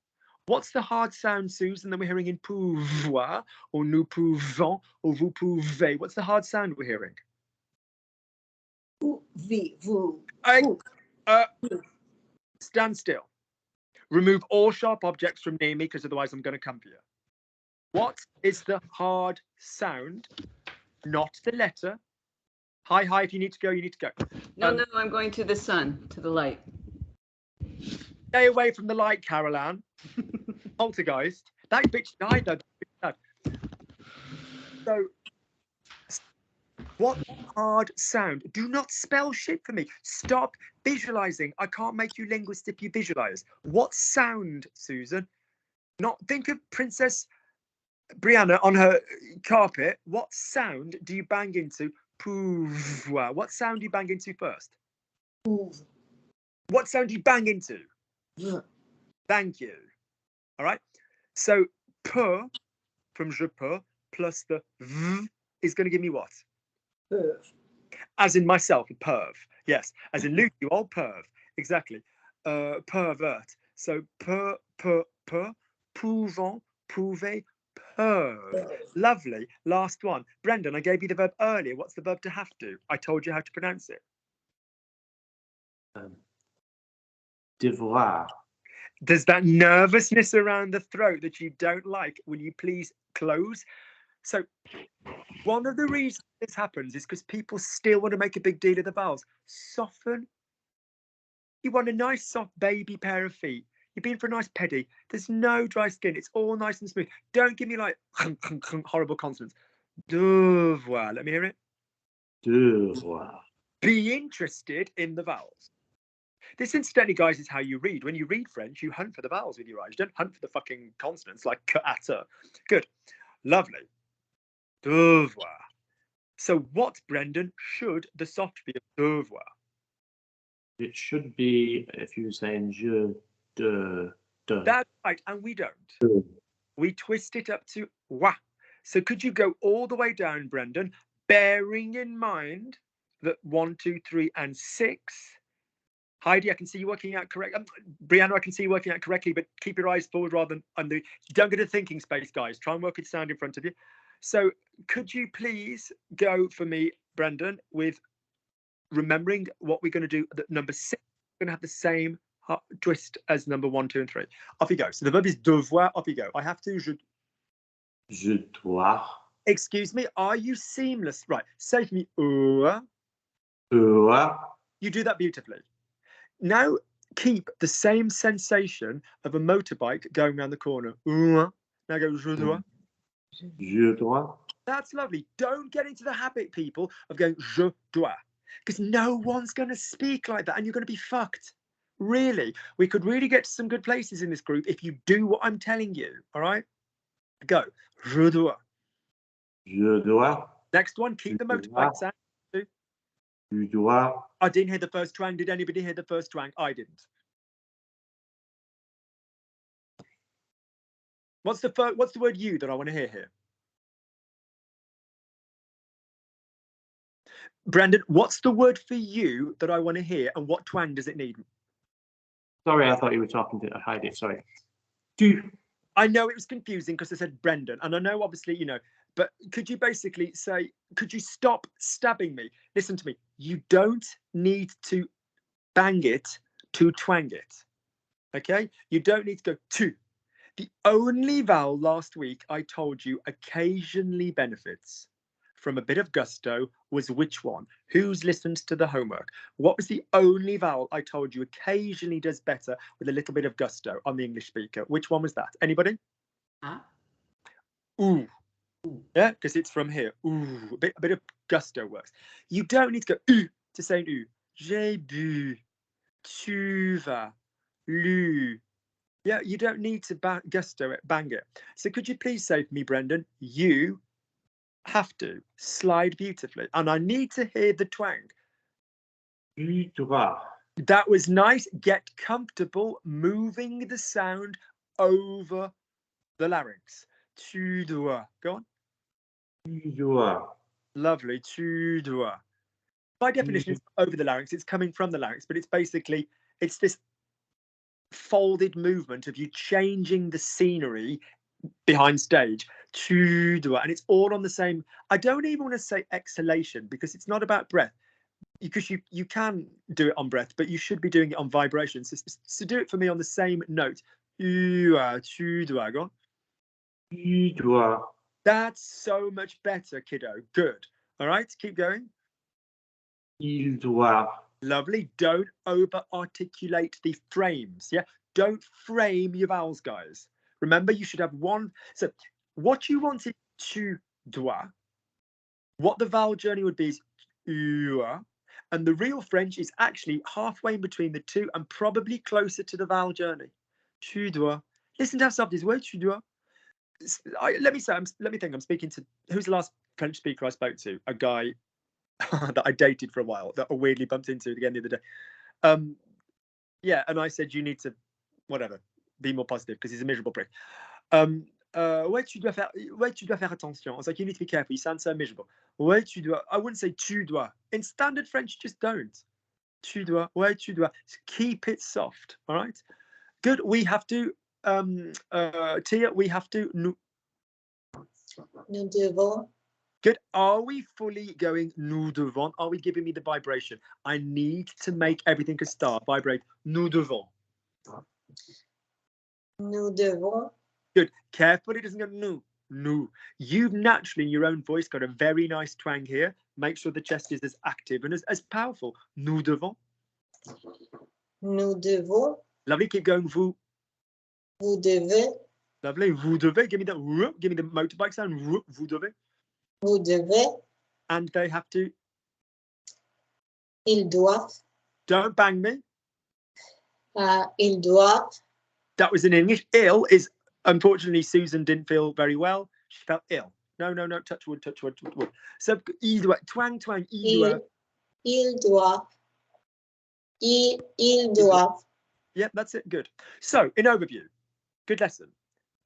what's the hard sound, Susan, that we're hearing in pouvoir, or nous pouvons, or vous pouvez? What's the hard sound we're hearing? Vous. Stand still. Remove all sharp objects from near me, because otherwise I'm going to come for you. What is the hard sound? Not the letter. Hi, if you need to go, you need to go. No, I'm going to the sun, to the light. Stay away from the light, Caroline. Poltergeist. That bitch died though. So, what hard sound? Do not spell shit for me. Stop visualizing. I can't make you linguist if you visualize. What sound, Susan? Not think of Princess Brianna on her carpet. What sound do you bang into? Pouvoir. What sound do you bang into first? Ouvre. What sound do you bang into? V. Thank you. All right. So per from je peux plus the v is going to give me what? Peuvent. As in myself, a perv. Yes. As in Luke, you old perv. Exactly. Pervert. So per, pouvant, pouvez, perv. Lovely. Last one. Brendan, I gave you the verb earlier. What's the verb to have to? I told you how to pronounce it. Devoir. There's that nervousness around the throat that you don't like. Will you please close? So one of the reasons this happens is because people still want to make a big deal of the vowels. Soften. You want a nice soft baby pair of feet. You've been for a nice pedi. There's no dry skin. It's all nice and smooth. Don't give me like horrible consonants. Devoir. Let me hear it. Devoir. Be interested in the vowels. This, incidentally, guys, is how you read. When you read French, you hunt for the vowels with your eyes. You don't hunt for the fucking consonants like k-ata. Good. Lovely. Devoir. So what, Brendan, should the soft be of devoir? It should be, if you were saying je, de. That's right, and we don't. De. We twist it up to wa. So could you go all the way down, Brendan, bearing in mind that 1, 2, 3, and 6. Heidi, I can see you working out correct. Brianna, I can see you working out correctly, but keep your eyes forward rather than under. Don't get a thinking space, guys. Try and work with sound in front of you. So could you please go for me, Brendan, with remembering what we're going to do. That number 6 is going to have the same twist as number 1, 2, and 3. Off you go. So the verb is devoir. Off you go. I have to. Je dois. Excuse me. Are you seamless? Right. Say for me. Dois. You do that beautifully. Now keep the same sensation of a motorbike going around the corner. Now go je dois. Je dois. That's lovely. Don't get into the habit, people, of going je dois, because no one's going to speak like that and you're going to be fucked. Really. We could really get to some good places in this group if you do what I'm telling you. All right? Go. Je dois. Je dois. Next one, keep the motorbike sound. Je dois. I didn't hear the first twang. Did anybody hear the first twang? I didn't. What's the word you that I want to hear here? Brendan, what's the word for you that I want to hear, and what twang does it need? Sorry, I thought you were talking to Heidi. Sorry. Du. I know it was confusing because I said Brendan, and I know obviously, you know, but could you basically say, could you stop stabbing me? Listen to me. You don't need to bang it to twang it. Okay? You don't need to go to. The only vowel last week I told you occasionally benefits from a bit of gusto was which one? Who's listened to the homework? What was the only vowel I told you occasionally does better with a little bit of gusto on the English speaker? Which one was that? Anybody? Ooh. Yeah, because it's from here. Ooh, a bit of gusto works. You don't need to go to say ooh. J'ai bu, tu vas, lu. Yeah, you don't need to gusto it, bang it. So could you please say for me, Brendan, you have to slide beautifully, and I need to hear the twang. Tu dois. That was nice. Get comfortable moving the sound over the larynx. Tu dois. Go on. Tu dois. Lovely. Tu dois. By definition, it's over the larynx. It's coming from the larynx, but it's basically, it's this folded movement of you changing the scenery behind stage. Tu dois. And it's all on the same. I don't even want to say exhalation because it's not about breath. Because you can do it on breath, but you should be doing it on vibration. So do it for me on the same note. Tu dois. Go on. Tu dois. That's so much better, kiddo. Good. All right, keep going. Il doit. Lovely. Don't over articulate the frames. Yeah. Don't frame your vowels, guys. Remember, you should have one. So what you wanted, tu dois. What the vowel journey would be is ua. And the real French is actually halfway in between the two and probably closer to the vowel journey. Tu dois. Listen to how soft it is. Ouais, tu dois. Let me think. I'm speaking to, who's the last French speaker I spoke to? A guy that I dated for a while that I weirdly bumped into again the other day. Yeah, and I said, you need to, whatever, be more positive because he's a miserable prick. Ouais, tu dois faire attention. I was like, you need to be careful. You sound so miserable. Ouais, tu dois. I wouldn't say tu dois. In standard French, just don't. Tu dois. Ouais, tu dois. Keep it soft. All right. Good. We have to. Tia, we have to. Nous devons. Good. Are we fully going nous devons? Are we giving me the vibration? I need to make everything a star vibrate. Nous devons. Nous devons. Good. Careful, it doesn't go nous. Nous. You've naturally, in your own voice, got a very nice twang here. Make sure the chest is as active and as powerful. Nous devons. Nous devons. Lovely. Keep going. Vous. Vous devez. Lovely. Vous devez. Give me the motorbike sound. Vous devez. Vous devez. And they have to. Ils doivent. Don't bang me. Ils doivent. That was in English. Ill is, unfortunately, Susan didn't feel very well. She felt ill. No. Touch wood. So, ils doivent. Twang. Ils doivent. Ils doivent. Ils doivent. Yeah, that's it. Good. So, in overview, good lesson.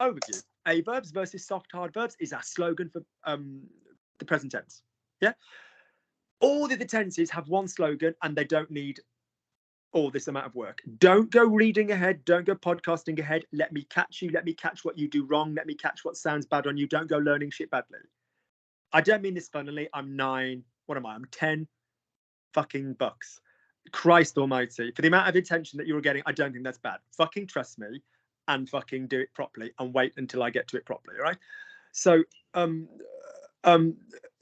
Overview. A verbs versus soft hard verbs is our slogan for the present tense. Yeah. All the other tenses have one slogan and they don't need all this amount of work. Don't go reading ahead. Don't go podcasting ahead. Let me catch you. Let me catch what you do wrong. Let me catch what sounds bad on you. Don't go learning shit badly. I don't mean this funnily. I'm 9. What am I? I'm 10 fucking bucks. Christ almighty. For the amount of attention that you're getting, I don't think that's bad. Fucking trust me and fucking do it properly and wait until I get to it properly. All right. So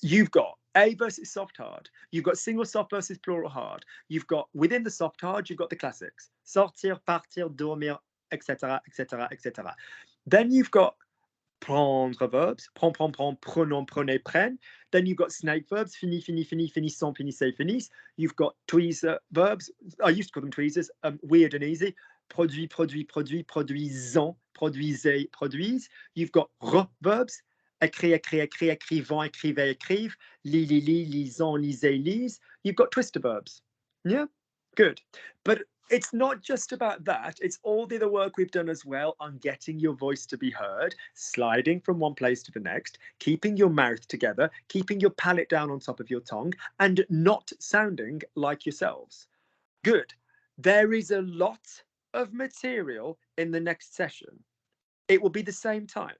you've got A versus soft hard. You've got single soft versus plural hard. You've got within the soft hard, you've got the classics. Sortir, partir, dormir, etc., etc., etc. Then you've got prendre verbs. Prend, prenons, prenez, prennent. Then you've got snake verbs. Fini, finissons, finissez, finissent. You've got tweezer verbs. I used to call them tweezers. Weird and easy. Produit, produisons, produisez, produisent. You've got verbs. Écrit, écrivant, écrivez, écrivent. Lis, lisons, lisez, lise. You've got twister verbs. Yeah, good. But it's not just about that. It's all the other work we've done as well on getting your voice to be heard, sliding from one place to the next, keeping your mouth together, keeping your palate down on top of your tongue, and not sounding like yourselves. Good. There is a lot of material in the next session. It will be the same time.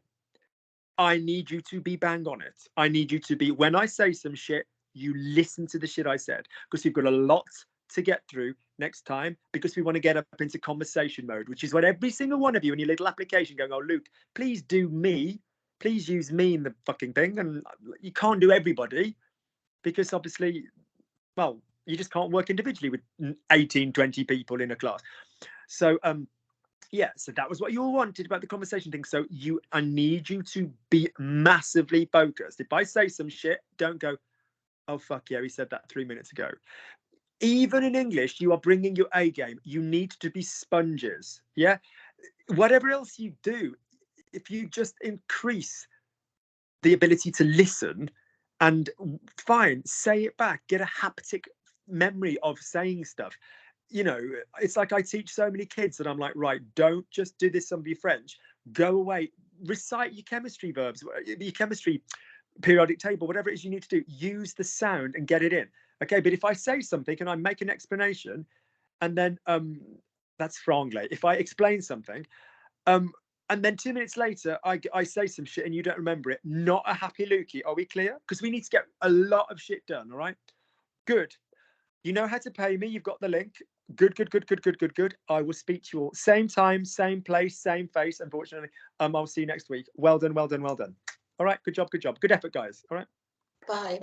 I need you to be bang on it. I need you to be, when I say some shit, you listen to the shit I said, because you've got a lot to get through next time, because we want to get up into conversation mode, which is what every single one of you in your little application going, oh, Luke, please do me. Please use me in the fucking thing. And you can't do everybody because obviously, well, you just can't work individually with 18, 20 people in a class. So, yeah, so that was what you all wanted about the conversation thing. So I need you to be massively focused. If I say some shit, don't go, oh, fuck yeah, he said that 3 minutes ago. Even in English, you are bringing your A game. You need to be sponges. Yeah. Whatever else you do, if you just increase the ability to listen and fine, say it back, get a haptic memory of saying stuff. You know, it's like I teach so many kids that I'm like, right, don't just do this on your French. Go away, recite your chemistry verbs, your chemistry periodic table, whatever it is you need to do. Use the sound and get it in. Okay, but if I say something and I make an explanation, and then that's franglais. If I explain something, and then 2 minutes later I say some shit and you don't remember it, not a happy Lukey. Are we clear? Because we need to get a lot of shit done. All right, good. You know how to pay me. You've got the link. Good. I will speak to you all. Same time, same place, same face. Unfortunately, I'll see you next week. Well done. All right, good job. Good effort, guys. All right. Bye.